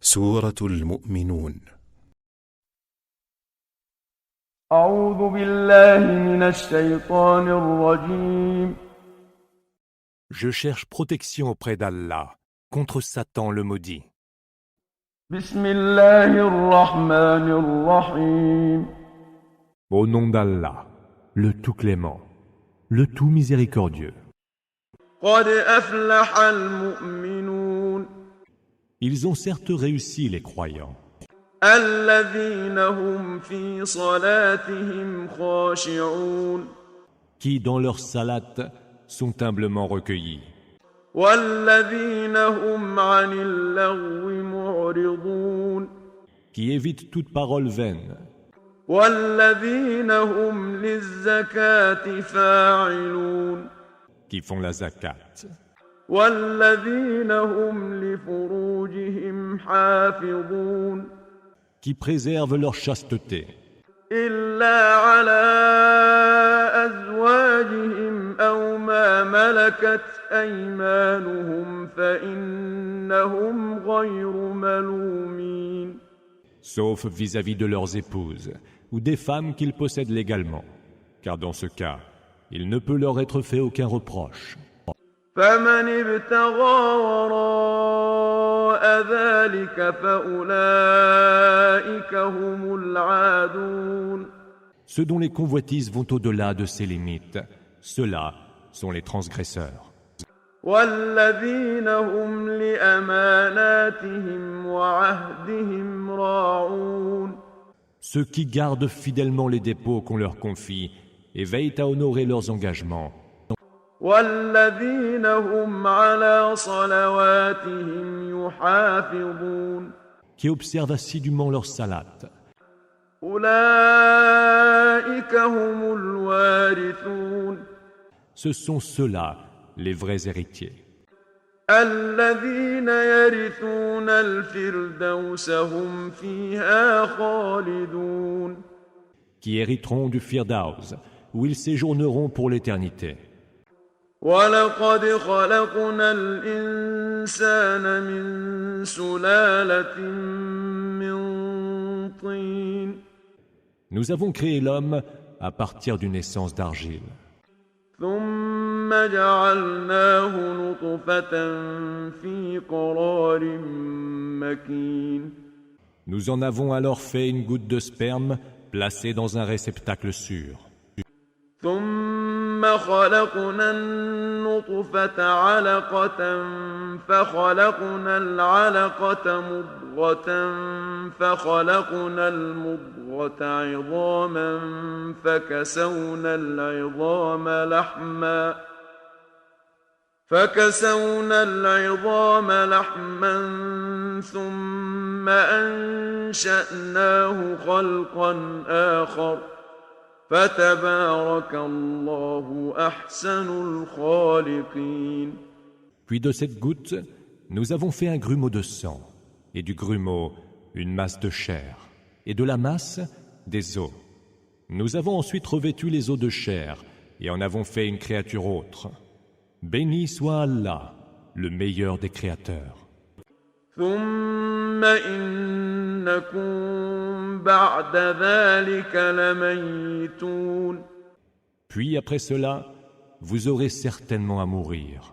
سورة المؤمنون. أعوذ بالله من الشيطان الرجيم. Je cherche protection auprès d'Allah contre Satan le maudit. بسم الله الرحمن الرحيم. Au nom d'Allah, le tout clément, le tout miséricordieux. قد أفلح المؤمنون. Ils ont certes réussi les croyants, الذين هم في صلاتهم خاشعون. qui dans leur salat sont humblement recueillis, والذين هم عن اللغو معرضون. qui évitent toute parole vaine, والذين هم للزكاة فاعلون. qui font la zakat, والذين هم لفروجهم حافظون. qui préservent leur chasteté, إلا على أزواجهم أو ما ملكت أيمانهم فإنهم غير ملومين. sauf vis-à-vis de leurs épouses ou des femmes qu'ils possèdent légalement, car dans ce cas, il ne peut leur être fait aucun reproche. فمن ابتغى وراء ذلك فأولئك هم العادون. Ceux dont les convoitises vont au-delà de ces limites, ceux-là sont les transgresseurs. والذين هم لأماناتهم وعهدهم راعون. Ceux qui gardent fidèlement les dépôts qu'on leur confie et veillent à honorer leurs engagements, والذين هم على صلواتهم يحافظون. qui observent assidûment leur salat. أولئك هم الوارثون. Ce sont ceux-là les vrais héritiers, الذين يرثون الفردوس هم فيها خالدون. qui hériteront du Firdaus, où ils séjourneront pour l'éternité. ولقد خلقنا الإنسان من سلالة من طين. Nous avons créé l'homme à partir d'une essence d'argile. ثم جعلناه نطفة في قرار مكين. Nous en avons alors fait une goutte de sperme placée dans un réceptacle sûr. ثم خلقنا النطفة علقة فخلقنا العلقة مضغة فخلقنا المضغة عظاما فكسونا العظام لحما ثم أنشأناه خلقا آخر فتبارك الله أحسن الخالقين. Puis de cette goutte, nous avons fait un grumeau de sang, et du grumeau, une masse de chair, et de la masse, des os. Nous avons ensuite revêtu les os de chair, et en avons fait une créature autre. Béni soit Allah, le meilleur des créateurs. ثم إنكم بعد ذلك لميتون. Puis après cela, vous aurez certainement à mourir.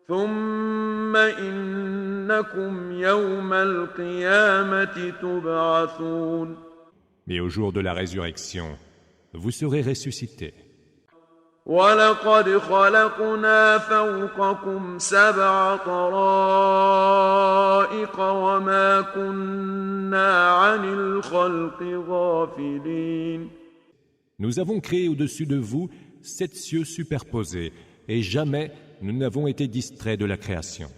ثم إنكم يوم القيامة تبعثون. Mais au jour de la résurrection, vous serez ressuscités. ولقد خلقنا فوقكم 7 طرائق وما كنا عن الخلق غافلين. Nous avons créé au-dessus de vous 7 cieux superposés, et jamais nous n'avons été distraits de la création.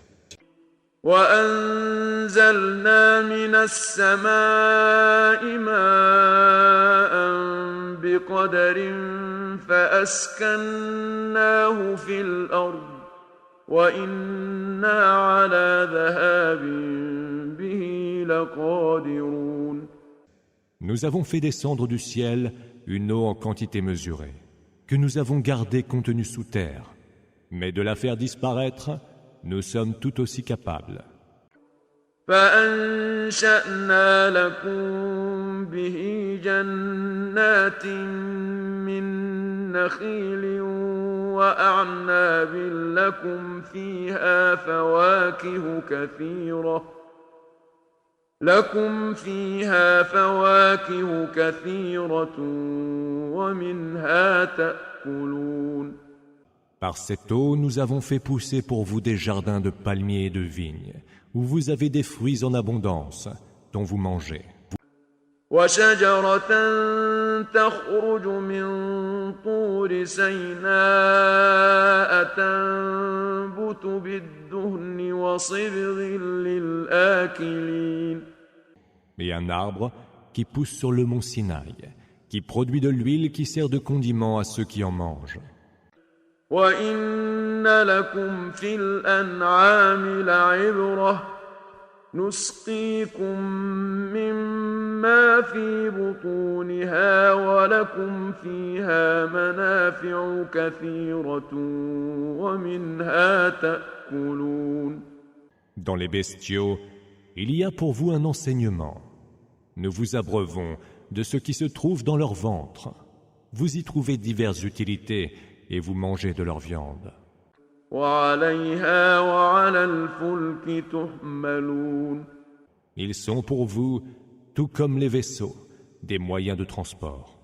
وأنزلنا من السماء ماء بقدر فأسكناه في الأرض وإنا على ذهاب به لقادرون. Nous avons fait descendre du ciel une eau en quantité mesurée, que nous avons gardée contenue sous terre, mais de la faire disparaître, nous sommes tout aussi capables. فأنشأنا لكم به جنات من نخيل وأعناب لكم فيها فواكه كثيرة ومنها تأكلون. Par cette eau, nous avons fait pousser pour vous des jardins de palmiers et de vignes, où vous avez des fruits en abondance, dont vous mangez. وشجرة تخرج من طور سيناء تنبت بالدهن وصبغ للآكلين. Et un arbre qui pousse sur le mont Sinaï, qui produit de l'huile qui sert de condiment à ceux qui en mangent. وَإِنَّ لَكُمْ فِي الْأَنْعَامِ لَعِبْرَةً نُسْقِيكُم مِّمَّا فِي بُطُونِهَا وَلَكُمْ فِيهَا مَنَافِعُ كَثِيرَةٌ وَمِنْهَا تَأْكُلُونَ. Dans les bestiaux, il y a pour vous un enseignement. Nous vous abreuvons de ce qui se trouve dans leur ventre. Vous y trouvez diverses utilités et vous mangez de leur viande. وَعَلَيْهَا وَعَلَى الْفُلْكِ تُحْمَلُونَ. Ils sont pour vous, tout comme les vaisseaux, des moyens de transport.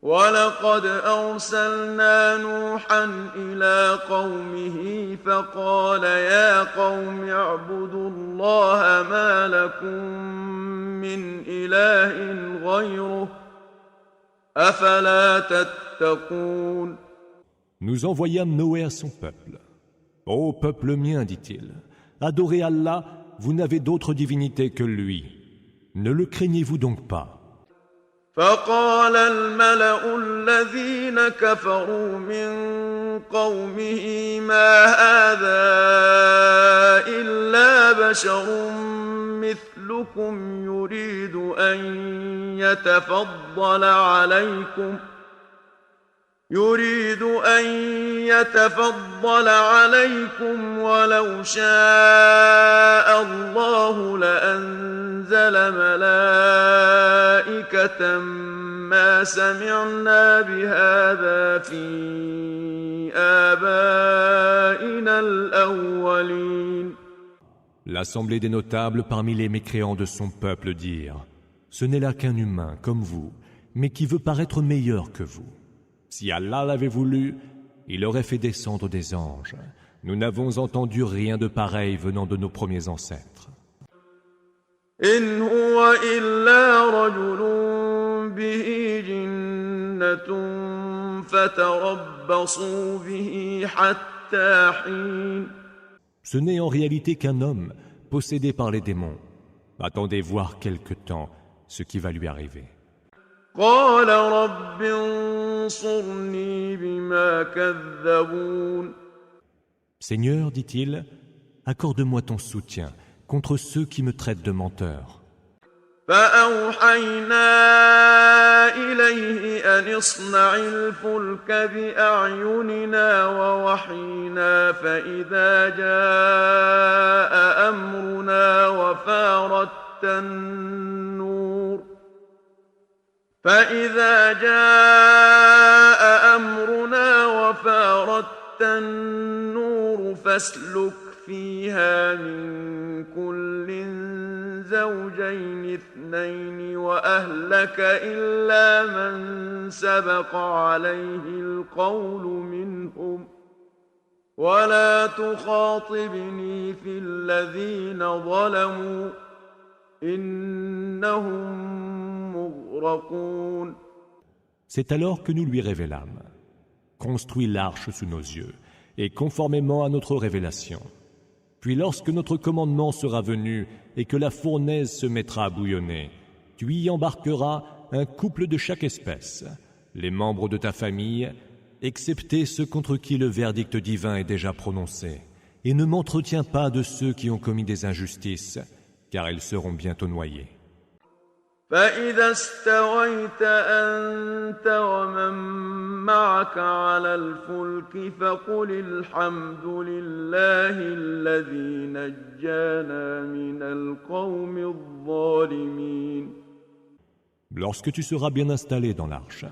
وَلَقَدْ أَرْسَلْنَا نُوحًا إِلَىٰ قَوْمِهِ فَقَالَ يَا قَوْمِ اعْبُدُوا اللَّهَ مَا لَكُم مِّنْ إِلَٰهٍ غَيْرُهُ أَفَلَا تَتَّقُونَ. Nous envoyâmes Noé à son peuple. « Ô peuple mien, dit-il, adorez Allah, vous n'avez d'autre divinité que lui. Ne le craignez-vous donc pas ?» فقال الملأ الذين كفروا من قومه ما هذا إلا بشر مثلكم يريد أن يتفضل عليكم ولو شاء الله لأنزل ملائكة ما سمعنا بهذا في آبائنا الأولين. L'assemblée des notables parmi les mécréants de son peuple dirent « Ce n'est là qu'un humain comme vous, mais qui veut paraître meilleur que vous. Si Allah l'avait voulu, il aurait fait descendre des anges. Nous n'avons entendu rien de pareil venant de nos premiers ancêtres. » إن هو إلا رجل به جنة فتربصوا به حتى حين. Ce n'est en réalité qu'un homme possédé par les démons. Attendez voir quelque temps ce qui va lui arriver. قال رب انصرني بما كذبون. Seigneur, dit-il, accorde-moi ton soutien contre ceux qui me traitent de menteur. فأوحينا إليه أن اصنع الفلك بأعيننا ووحينا فإذا جاء أمرنا وفارت النور فاسلك فيها من كل زوجين اثنين وأهلك إلا من سبق عليه القول منهم ولا تخاطبني في الذين ظلموا إنهم مغرقون. C'est alors que nous lui révélâmes. Construis l'arche sous nos yeux, et conformément à notre révélation. Puis lorsque notre commandement sera venu et que la fournaise se mettra à bouillonner, tu y embarqueras un couple de chaque espèce, les membres de ta famille, excepté ceux contre qui le verdict divin est déjà prononcé, et ne m'entretiens pas de ceux qui ont commis des injustices, car ils seront bientôt noyés. فإذا استويت أنت ومن معك على الفلك فقل الحمد لله الذي نجانا من القوم الظالمين. Lorsque tu seras bien installé dans l'arche,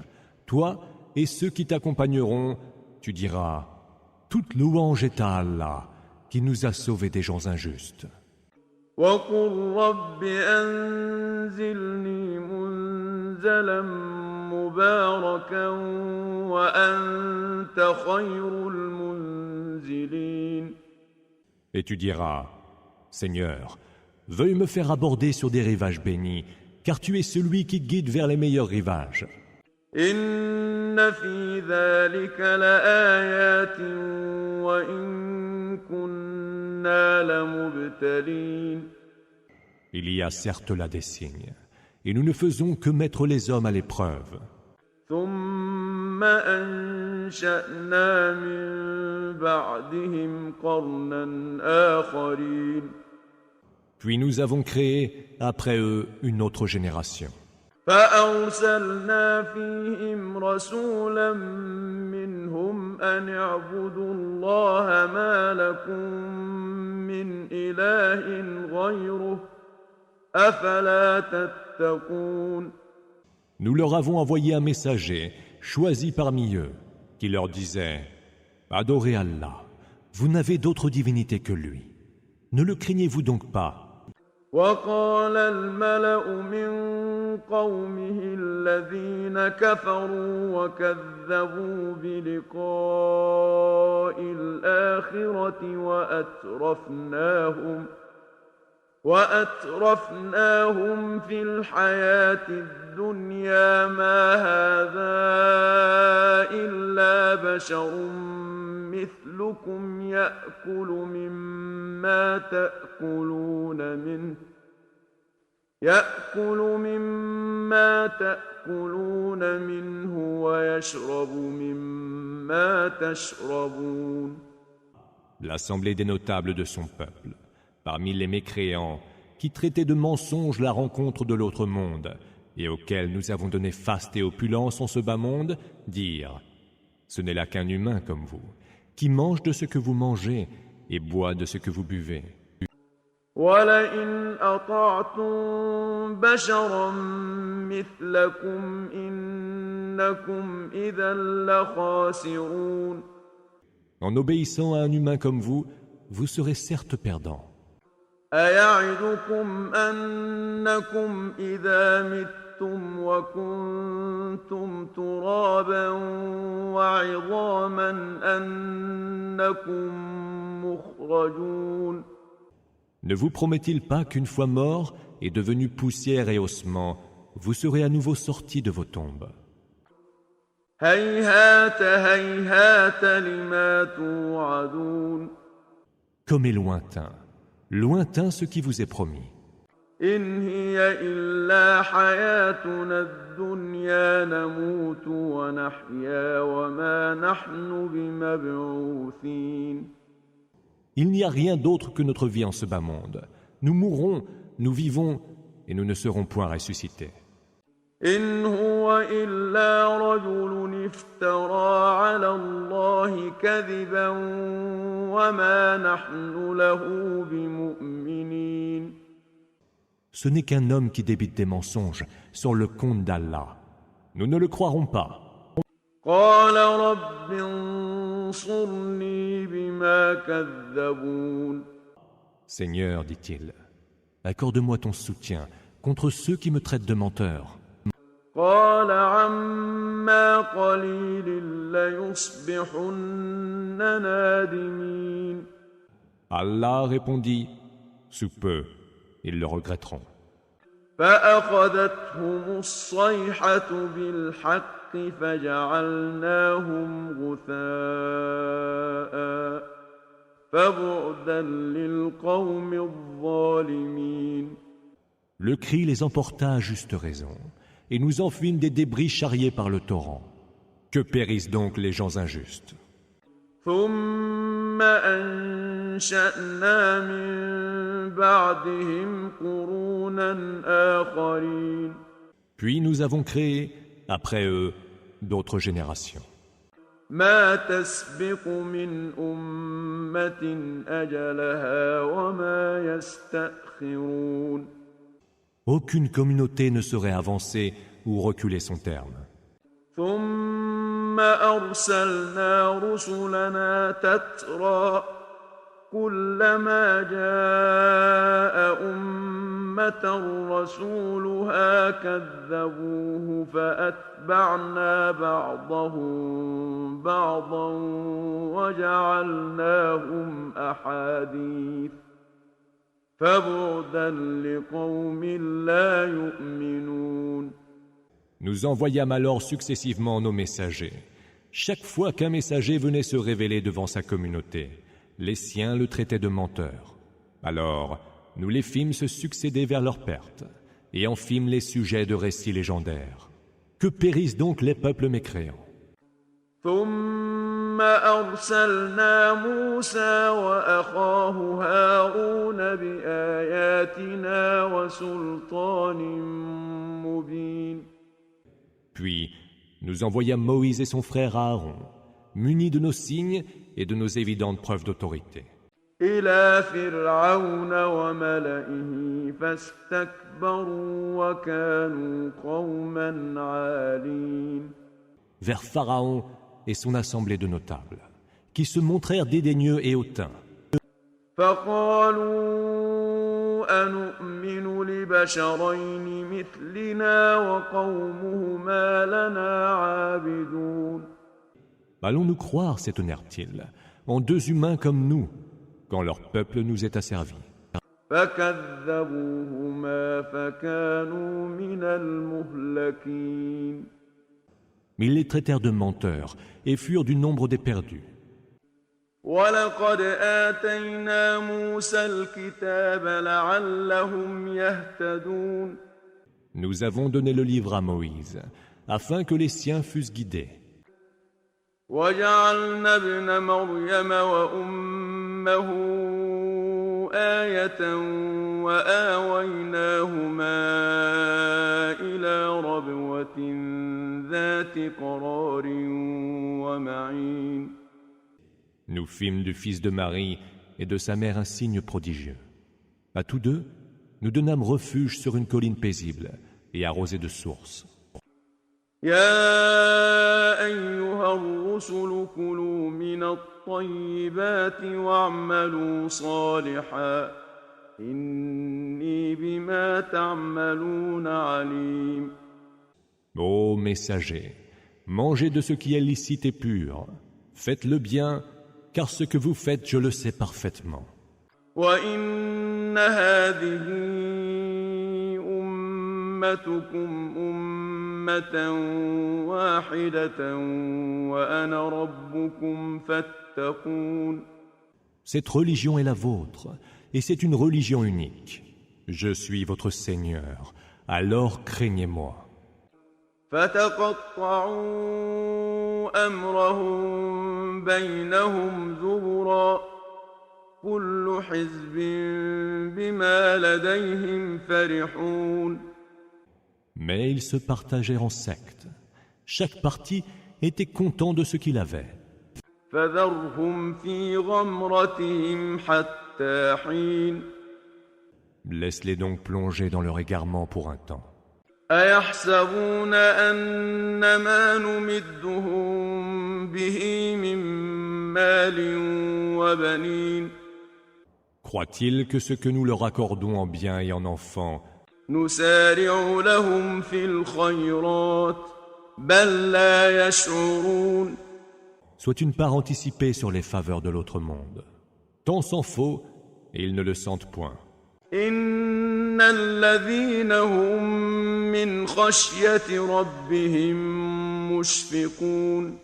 toi et ceux qui t'accompagneront, tu diras « Toute louange est à Allah, qui nous a sauvés des gens injustes. » وقل رب أنزلني منزلا مباركا وأنت خير المنزلين. Et tu diras « Seigneur, veuille me faire aborder sur des rivages bénis, car tu es celui qui guide vers les meilleurs rivages. » إن في ذلك لآيات وإن كنا لمبتلين. Il y a certes là des signes, et nous ne faisons que mettre les hommes à l'épreuve. ثم أنشأنا من بعدهم قرنا آخرين. Puis nous avons créé, après eux, une autre génération. فأرسلنا فيهم رسولا منهم أن اعبدوا الله ما لكم من إله غيره أفلا تتقون. Nous leur avons envoyé un messager, choisi parmi eux, qui leur disait « Adorez Allah, vous n'avez d'autre divinité que lui. Ne le craignez-vous donc pas ?» وقال الملأ من قومه الذين كفروا وكذبوا بلقاء الآخرة وأترفناهم في الحياة الدنيا ما هذا إلا بشر مثلكم يأكل مما تأكلون منه ويشرب مما تشربون. L'assemblée des notables de son peuple, parmi les mécréants, qui traitaient de mensonges la rencontre de l'autre monde, et auxquels nous avons donné faste et opulence en ce bas monde, dirent « Ce n'est là qu'un humain comme vous, qui mange de ce que vous mangez et boit de ce que vous buvez. » وَلَئِنْ أَطَعْتُمْ بَشَرًا مِثْلَكُمْ إِنَّكُمْ إِذًا لَخَاسِرُونَ. En obéissant à un humain comme vous, vous serez certes perdants. أَيَعِدُكُمْ أَنَّكُمْ إِذَا مِتُّمْ وَكُنْتُمْ تُرَابًا وَعِظَامًا أَنَّكُمْ مُخْرَجُونَ. Ne vous promet-il pas qu'une fois mort et devenu poussière et ossements, vous serez à nouveau sortis de vos tombes? هَيْهَاتَ هَيْهَاتَ لِمَا تُوعَدُونَ. Comme est lointain, lointain ce qui vous est promis. إِنْ هِيَ إِلَّا حَيَاتُنَا الدُّنْيَا نَمُوتُ وَنَحْيَا وَمَا نَحْنُ بِمَبْعُوثِينَ. Il n'y a rien d'autre que notre vie en ce bas monde. Nous mourrons, nous vivons, et nous ne serons point ressuscités. إِنْ هُوَ إِلَّا رَجُلٌ افْتَرَىٰ عَلَى اللَّهِ كَذِبًا وَمَا نَحْنُ لَهُ بِمُؤْمِنِينَ. Ce n'est qu'un homme qui débite des mensonges sur le compte d'Allah. Nous ne le croirons pas. قَالَ رَبِّ انصُرْنِي بِمَا كَذَّبُونِ. Seigneur, dit-il, accorde-moi ton soutien contre ceux qui me traitent de menteur. قَالَ عَمَّا قَلِيلٍ لَيُصْبِحُنَّ نَادِمِينَ. Allah répondit, sous peu, ils le regretteront. فأخذتهم الصيحة بالحق فجعلناهم غثاء فبعدا للقوم الظالمين. Le cri les emporta à juste raison, et nous en fîmes des débris charriés par le torrent. Que périssent donc les gens injustes. ثم أنشأنا من بعدهم قرونا آخرين. Puis nous avons créé, après eux, d'autres générations. ما تسبق من أمة أجلها وما يستأخرون Aucune communauté ne saurait avancer ou reculer son terme. ثم أرسلنا رسلنا تترى كلما جاء أمة رسولها كذبوه فأتبعنا بعضهم بعضا وجعلناهم أحاديث فبعدا لقوم لا يؤمنون Nous envoyâmes alors successivement nos messagers. Chaque fois qu'un messager venait se révéler devant sa communauté, les siens le traitaient de menteur. Alors, nous les fîmes se succéder vers leur perte, et en fîmes les sujets de récits légendaires. Que périssent donc les peuples mécréants. ثم أرسلنا موسى وأخاه هارون بآياتنا وسلطان مبين Puis, nous envoyâmes Moïse et son frère Aaron, munis de nos signes et de nos évidentes preuves d'autorité. إلى فرعون وملئه فاستكبروا وكانوا قوما عالين Vers Pharaon et son assemblée de notables, qui se montrèrent dédaigneux et hautains. فقالوا أنؤمن لبشرين مثلنا وقومهما لنا عابدون Allons-nous croire, s'étonnèrent-ils, en deux humains comme nous, quand leur peuple nous est asservi. فكذبوهما فكانوا من المهلكين Mais ils les traitèrent de menteurs et furent du nombre des perdus. ولقد آتينا موسى الكتاب لعلهم يهتدون Nous avons donné le livre à Moïse, afin que les siens fussent guidés. وجعلنا ابن مريم وأمه آية وآويناهما إلى ربوة ذات قرار ومعين Nous fîmes du fils de Marie et de sa mère un signe prodigieux. À tous deux, nous donnâmes refuge sur une colline paisible et arrosée de sources. يا أيها الرسل كلوا من الطيبات واعملوا صالحا إني بما تعملون عليم Ô messagers, mangez de ce qui est licite et pur. Faites le bien, car ce que vous faites, je le sais parfaitement. وإن هذه أمتكم أمة واحدة وأنا ربكم فاتقون Cette religion est la vôtre, et c'est une religion unique. Je suis votre Seigneur, alors craignez-moi. فتقطعوا أمرهم بينهم زبرا كل حزب بما لديهم فرحون Mais ils se partagèrent en sectes. Chaque parti était content de ce qu'il avait. فذرهم في غمرتهم حتى حين Laisse-les donc plonger dans leur égarement pour un temps. أيحسبون أن ما نمدهم به من مال وبنين Croient-ils que ce que nous leur accordons en biens et en enfants, نسارع لهم في الخيرات بل لا يشعرون soit une part anticipée sur les faveurs de l'autre monde? Tant s'en faut, et ils ne le sentent point. إن الذين هم من خشية ربهم مشفقون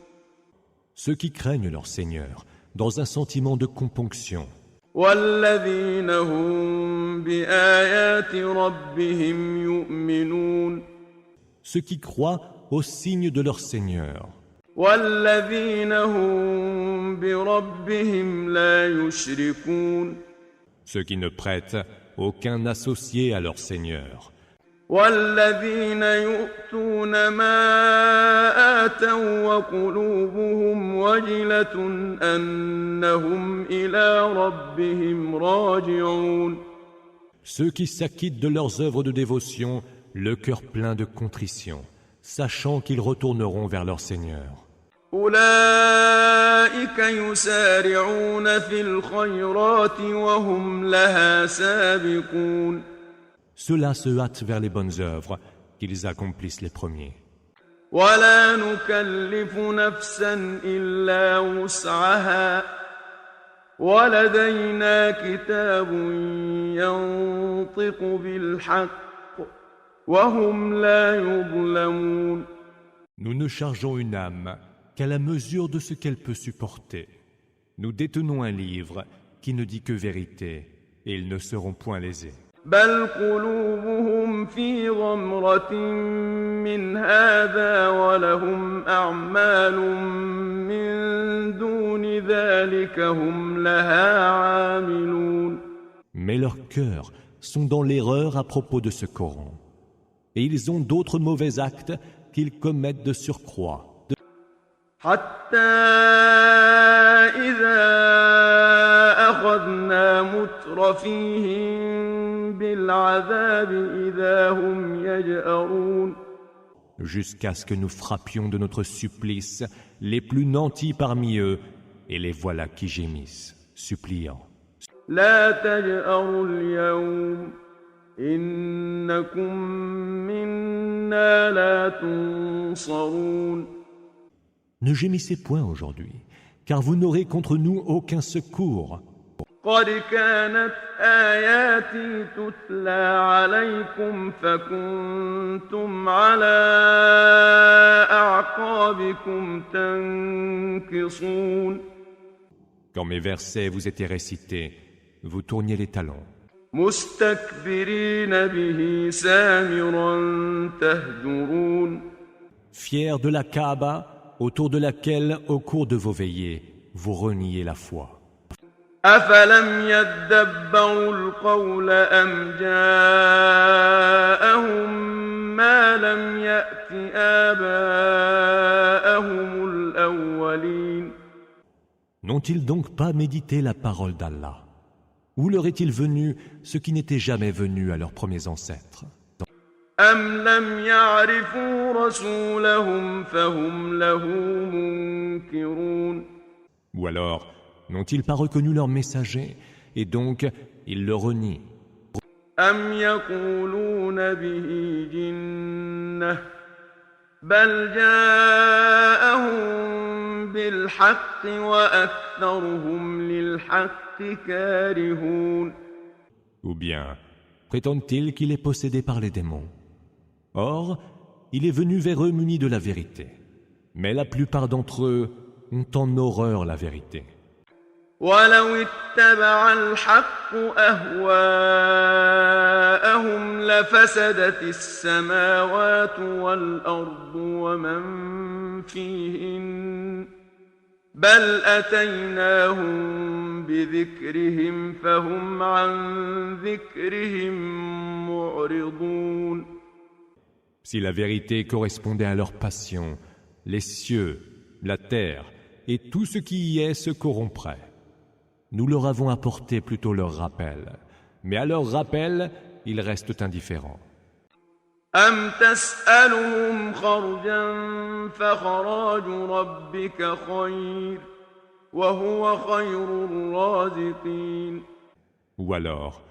Ceux qui craignent leur Seigneur, dans un sentiment de componction, والذين هم بآيات ربهم يؤمنون ceux qui croient aux signes de leur Seigneur, والذين هم بربهم لا يشركون ceux qui ne prêtent aucun associé à leur Seigneur, والذين يؤتون ما آتوا وقلوبهم وجلة أنهم إلى ربهم راجعون. Ceux qui s'acquittent de leurs œuvres de dévotion, le cœur plein de contrition, sachant qu'ils retourneront vers leur Seigneur. أولئك يسارعون في الخيرات وهم لها سابقون. Ceux-là se hâtent vers les bonnes œuvres, qu'ils accomplissent les premiers. ولا نكلف نفسا إلا وسعها ولدينا كتاب ينطق بالحق وهم لا يظلمون. Nous ne chargeons une âme qu'à la mesure de ce qu'elle peut supporter. Nous détenons un livre qui ne dit que vérité, et ils ne seront point lésés. بل قلوبهم في غمرة من هذا ولهم أعمال من دون ذلك هم لها عاملون. Mais leurs cœurs sont dans l'erreur à propos de ce Coran, et ils ont d'autres mauvais actes qu'ils commettent de surcroît. حتى إذا أخذنا مترفيهم بالعذاب إذا هم يجأرون. Jusqu'à ce que nous frappions de notre supplice les plus nantis parmi eux, et les voilà qui gémissent, suppliant. لا تجأروا اليوم إنكم منا لا تنصرون. Ne gémissez point aujourd'hui, car vous n'aurez contre nous aucun secours. قد كانت آياتي تتلى عليكم فكنتم على أعقابكم تنكصون. Quand mes versets vous étaient récités, vous tourniez les talons. مستكبرين به سامرا تهجرون. Fiers de la Kaaba, autour de laquelle, au cours de vos veillées, vous reniez la foi. أفلم يدبروا القول أم جاءهم ما لم يأت آباءهم الأولين. N'ont-ils donc pas médité la parole d'Allah? Où leur est-il venu ce qui n'était jamais venu à leurs premiers ancêtres? أم لم يعرفوا رسولهم فهم له منكرون. Ou alors, n'ont-ils pas reconnu leur messager, et donc ils le renient? أم يقولون به جنة بل جاءهم بالحق وأكثرهم للحق كارهون. Ou bien, prétendent-ils qu'il est possédé par les démons? Or, il est venu vers eux muni de la vérité. Mais la plupart d'entre eux ont en horreur la vérité. ولو اتبع الحق أهواءهم لفسدت السماوات والأرض ومن فيهن بل أتيناهم بذكرهم فهم عن ذكرهم معرضون. Si la vérité correspondait à leur passion, les cieux, la terre et tout ce qui y est se corrompraient. Nous leur avons apporté plutôt leur rappel, mais à leur rappel, ils restent indifférents. أم تسألهم خرجا فخراج ربك خير وهو خير الرازقين. Ou alors,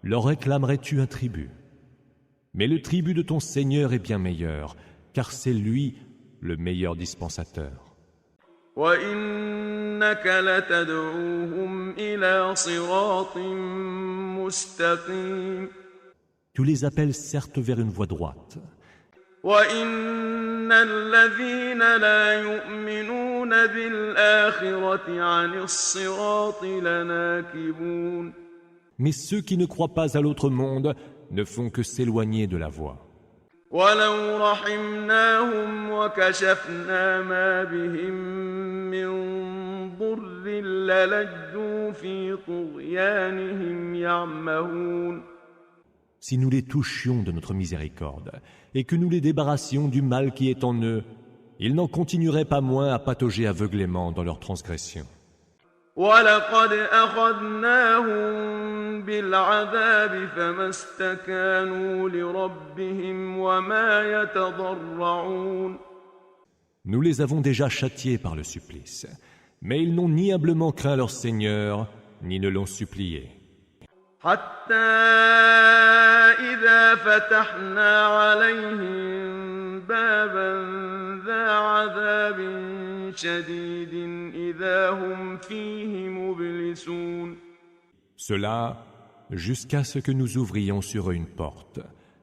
leur réclamerais-tu un tribut? Mais le tribut de ton Seigneur est bien meilleur, car c'est lui le meilleur dispensateur. وإنك لتدعوهم إلى صراط مستقيم. Tu les appelles certes vers une voie droite. وإن الذين لا يؤمنون بالآخرة عن الصراط لناكبون. Mais ceux qui ne croient pas à l'autre monde ne font que s'éloigner de la voie. ولو رحمناهم وكشفنا ما بهم من ضر للجوا في طغيانهم يعمهون. si nous les touchions de notre miséricorde et que nous les débarrassions du mal qui est en eux, ils n'en continueraient pas moins à patauger aveuglément dans leurs transgressions. وَلَقَدْ أَخَذْنَاهُمْ بِالْعَذَابِ فَمَا اسْتَكَانُوا لِرَبِّهِمْ وَمَا يَتَضَرَّعُونَ. Nous les avons déjà châtiés par le supplice, mais ils n'ont ni humblement craint leur Seigneur, ni ne l'ont supplié. حتى إذا فتحنا عليهم بابا ذا عذاب شديد إذا هم فيه مبلسون. Cela jusqu'à ce que nous ouvrions sur eux une porte,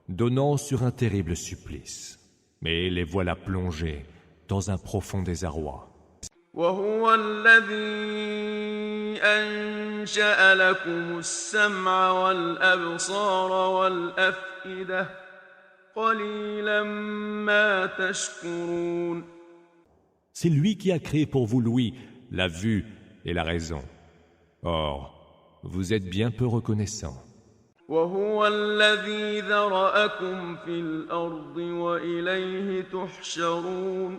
donnant sur un terrible supplice. Mais les voilà plongés dans un profond désarroi. وهو الذي أنشأ لكم السمع والأبصار والأفئدة قليلا ما تشكرون. C'est lui qui a créé pour vous l'ouïe, la vue et la raison. Or, vous êtes bien peu reconnaissants. وهو الذي ذرأكم في الأرض وإليه تحشرون.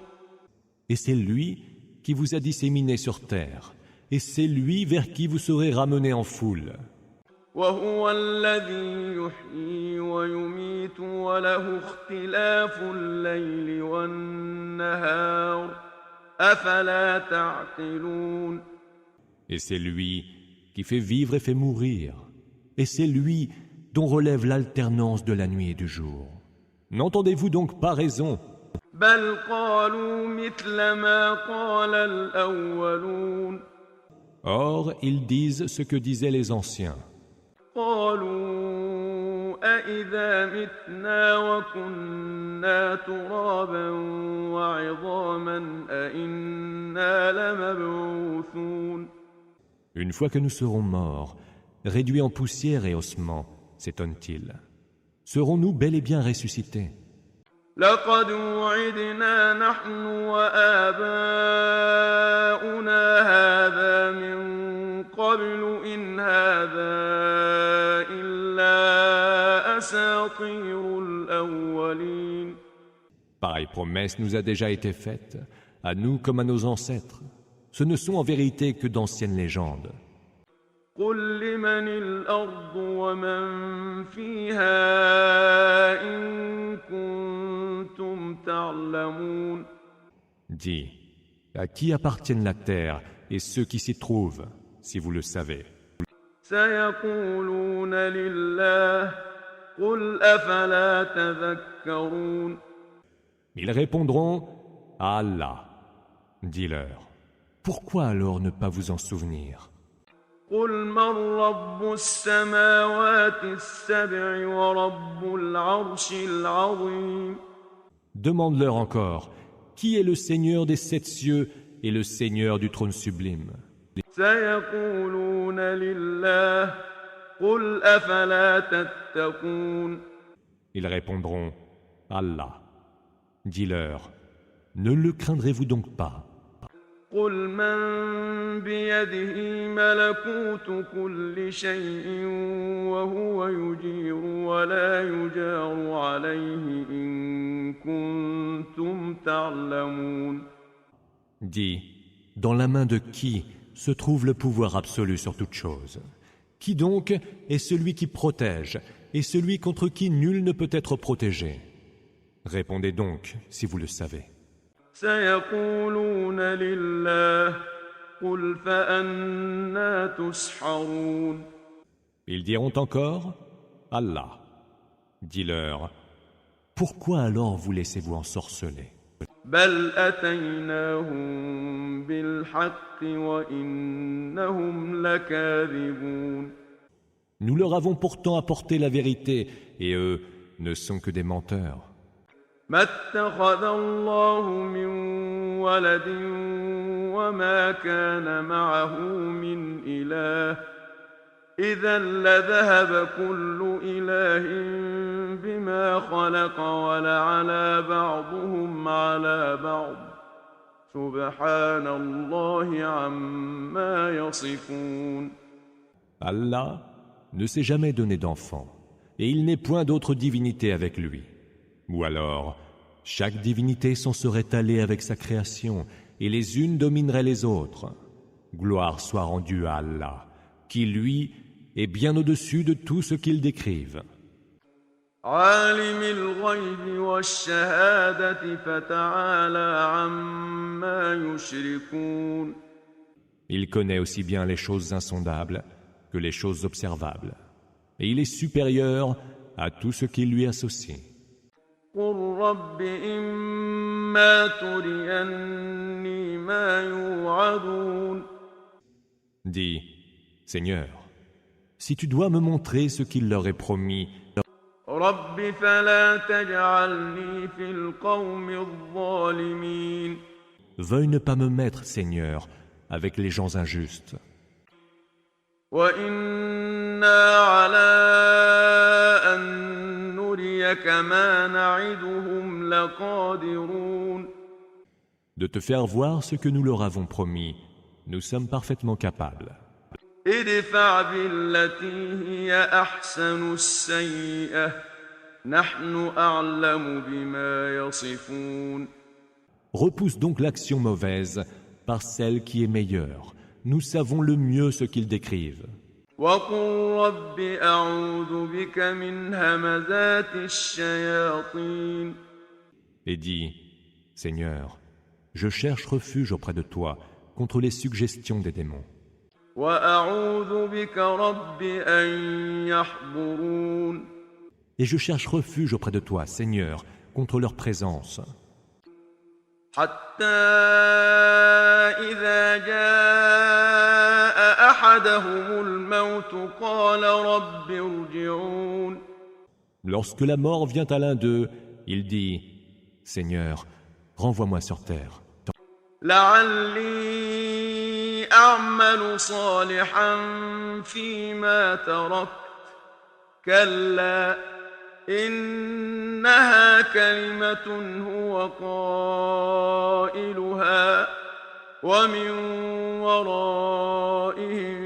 Et c'est lui qui vous a disséminé sur terre, et c'est lui vers qui vous serez ramenés en foule. وهو الذي يحيي ويميت وله اختلاف الليل والنهار أفلا تعقلون. Et c'est lui qui fait vivre et fait mourir, et c'est lui dont relève l'alternance de la nuit et du jour. N'entendez-vous donc pas raison? بل قالوا مثل ما قال الأولون. Or, ils disent ce que disaient les anciens. قالوا أإذا متنا وكنا ترابا وعظاما أإنا لمبعوثون. Une fois que nous serons morts, réduits en poussière et ossements, s'étonne-t-il, serons-nous bel et bien ressuscités? لقد وعدنا نحن وآباؤنا هذا من قبل إن هذا إلا أساطير الأولين. Pareille promesse nous a déjà été faite, à nous comme à nos ancêtres. Ce ne sont en vérité que d'anciennes légendes. قل لمن الأرض ومن فيها إن كنتم تعلمون. Dis, à qui appartiennent la terre et ceux qui s'y trouvent, si vous le savez? سيقولون لله قل أفلا تذكرون. Ils répondront à Allah. Dis-leur, pourquoi alors ne pas vous en souvenir? قل من رب السماوات السبع ورب العرش العظيم. Demande-leur encore, qui est le Seigneur des 7 cieux et le Seigneur du trône sublime? سيقولون لله قل أفلا تتقون. Ils répondront, Allah. Dis-leur, ne le craindrez-vous donc pas? قل من بيده ملكوت كل شيء وهو يجير ولا يجار عليه إن كنتم تعلمون. Dis, dans la main de qui se trouve le pouvoir absolu sur toute chose? Qui donc est celui qui protège et celui contre qui nul ne peut être protégé? Répondez donc, si vous le savez. سيقولون لله قل فأنا تسحرون. Ils diront encore, Allah. Dis-leur, pourquoi alors vous laissez-vous ensorceler? بل أتيناهم بالحق وإنهم لكاذبون. Nous leur avons pourtant apporté la vérité, et eux ne sont que des menteurs. ما اتخذ الله من ولد وما كان معه من إله إذا لذهب كل إله بما خلق ولعلى بعضهم على بعض سبحان الله عما يصفون. Allah ne s'est jamais donné d'enfant, et il n'est point d'autre divinité avec lui. Ou alors, chaque divinité s'en serait allée avec sa création, et les unes domineraient les autres. Gloire soit rendue à Allah, qui, lui, est bien au-dessus de tout ce qu'ils décrivent. عالم الغيب والشهادة فتعالى عما يشركون. Il connaît aussi bien les choses insondables que les choses observables, et il est supérieur à tout ce qui lui associe. قل رب إما تريني ما يوعدون. Dis, Seigneur, si tu dois me montrer ce qu'il leur est promis, رب فلا تجعلني في القوم الظالمين. veuille ne pas me mettre, Seigneur, avec les gens injustes. وإنا على أن نريك ما نعدهم لقادرون. De te faire voir ce que nous leur avons promis, nous sommes parfaitement capables. ادفع بالتي هي أحسن السيئة نحن أعلم بما يصفون. Repousse donc l'action mauvaise par celle qui est meilleure. Nous savons le mieux ce qu'ils décrivent. وقل رب أعوذ بك من همزات الشياطين. Et dis, Seigneur, je cherche refuge auprès de toi contre les suggestions des démons. وأعوذ بك رب أن يحضرون. Et je cherche refuge auprès de toi, Seigneur, contre leur présence. حتى إذا جاء أحدهم الموت قال رب ارجعون. Lorsque la mort vient à l'un d'eux, il dit, Seigneur, renvoie-moi sur terre. لعلي أعمل صالحا فيما تركت كلا إنها كلمة هو قائلها ومن ورائهم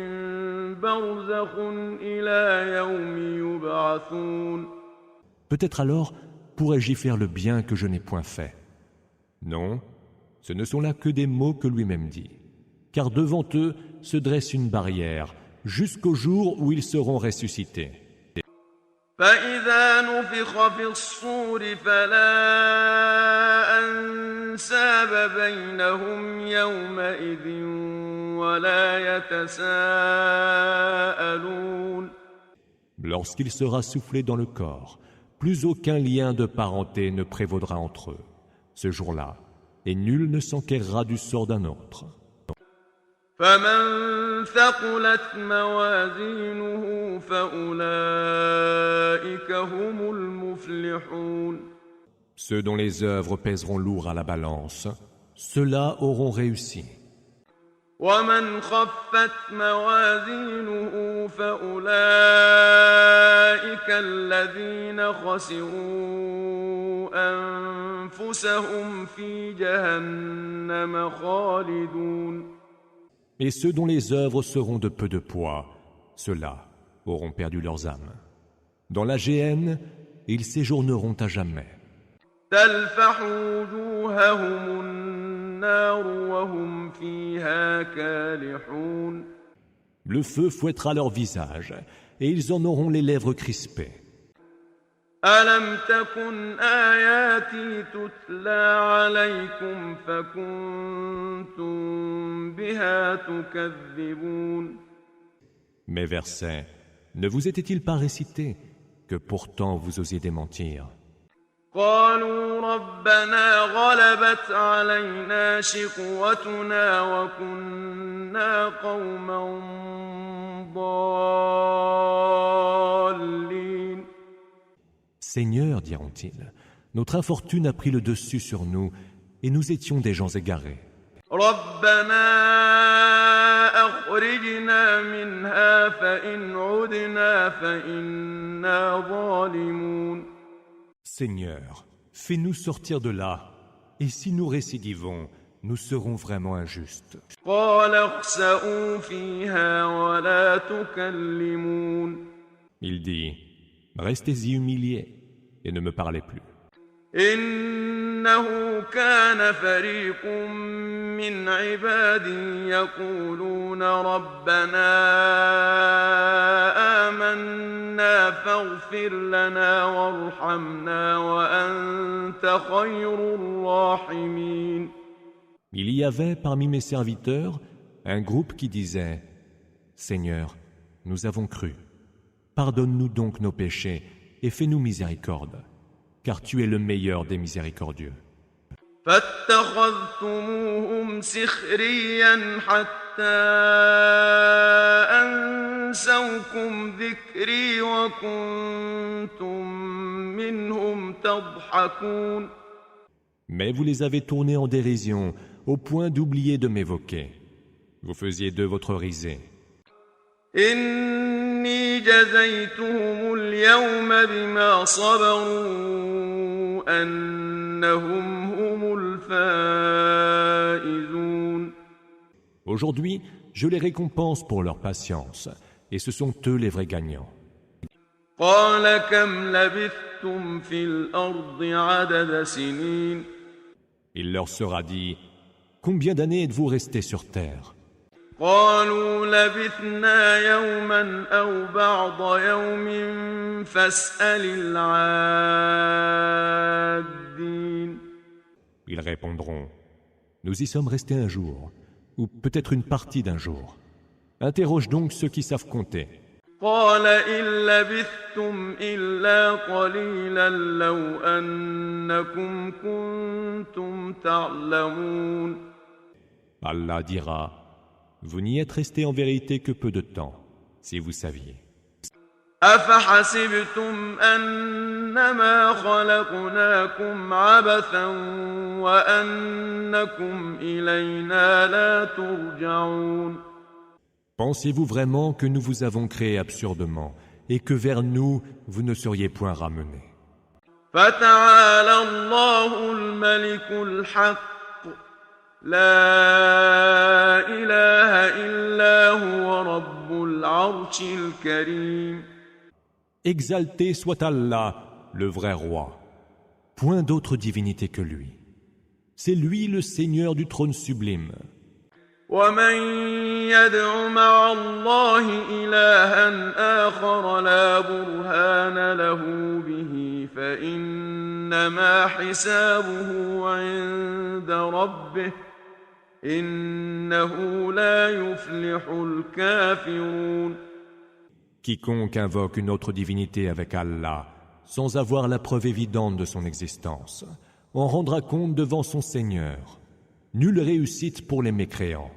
برزخ إلى يوم يبعثون. Peut-être alors pourrais-je y faire le bien que je n'ai point fait. Non, ce ne sont là que des mots que lui-même dit. Car devant eux se dresse une barrière jusqu'au jour où ils seront ressuscités. فإذا نفخ في الصور فلا أنساب بينهم يومئذ ولا يتساءلون. Lorsqu'il sera soufflé dans le corps, plus aucun lien de parenté ne prévaudra entre eux, ce jour-là, et nul ne s'enquérera du sort d'un autre. فمن ثقلت موازينه فأولئك هم المفلحون. Ceux dont les œuvres pèseront lourd à la balance, ceux-là auront réussi. ومن خفت موازينه فأولئك الذين خسروا أنفسهم في جهنم خالدون. Et ceux dont les œuvres seront de peu de poids, ceux-là auront perdu leurs âmes. Dans la géhenne, ils séjourneront à jamais. تلفح وجوههم النار وهم فيها كالحون. Le feu fouettera leur visage, et ils en auront les lèvres crispées. ألم تكن آياتي تتلى عليكم فكنتم بها تكذبون. Mes versets ne vous étaient-ils pas récités, que pourtant vous osiez démentir? قالوا ربنا غلبت علينا شقوتنا وكنا قوما ضالين. Seigneur, diront-ils, notre infortune a pris le dessus sur nous, et nous étions des gens égarés. ربنا أخرجنا منها فإن عدنا فإنا ظالمون. Seigneur, fais-nous sortir de là, et si nous récidivons, nous serons vraiment injustes. قال اخسئوا فيها ولا تكلمون. Il dit, restez-y humiliés et ne me parlez plus. إنه كان فريق من عبادي يقولون ربنا آمنا فاغفر لنا وارحمنا وأنت خير الراحمين. Il y avait parmi mes serviteurs un groupe qui disait « Seigneur, nous avons cru. Pardonne-nous donc nos péchés et fais-nous miséricorde, car tu es le meilleur des miséricordieux. » فاتخذتموهم سخريا حتى أنسوكم ذكري وكنتم منهم تضحكون. Mais vous les avez tournés en dérision, au point d'oublier de m'évoquer. Vous faisiez d'eux votre risée. إني جزيتهم اليوم بما صبروا أنهم هم الفائزون. Aujourd'hui, je les récompense pour leur patience, et ce sont eux les vrais gagnants. قال كم لبثتم في الأرض عدد سنين. Il leur sera dit, combien d'années êtes-vous restés sur terre? قالوا لبثنا يوما أو بعض يوم فاسأل العادين. Ils répondront, nous y sommes restés un jour, ou peut-être une partie d'un jour. Interroge donc ceux qui savent compter. قال إن لبثتم إلا قليلا لو أنكم كنتم تعلمون. Allah dira, vous n'y êtes restés en vérité que peu de temps, si vous saviez. أفحسبتم أنما خلقناكم عبثا وأنكم إلينا لا ترجعون. Pensez-vous vraiment que nous vous avons créé absurdement et que vers nous vous ne seriez point ramenés? فتعالى الله الملك الحق لا إله إلا هو رب العرش الكريم. Exalté soit Allah, le vrai roi. Point d'autre divinité que lui. C'est lui le Seigneur du trône sublime. ومن يدع مع الله إلها آخر لا برهان له به فإنما حسابه عند ربه إنه لا يفلح الكافرون. Quiconque invoque une autre divinité avec Allah, sans avoir la preuve évidente de son existence, en rendra compte devant son Seigneur. Nulle réussite pour les mécréants.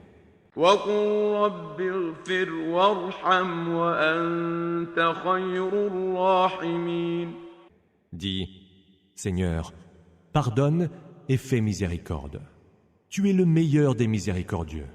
وقل رب اغفر وارحم وأنت خير الراحمين. Dis, Seigneur, pardonne et fais miséricorde. Tu es le meilleur des miséricordieux.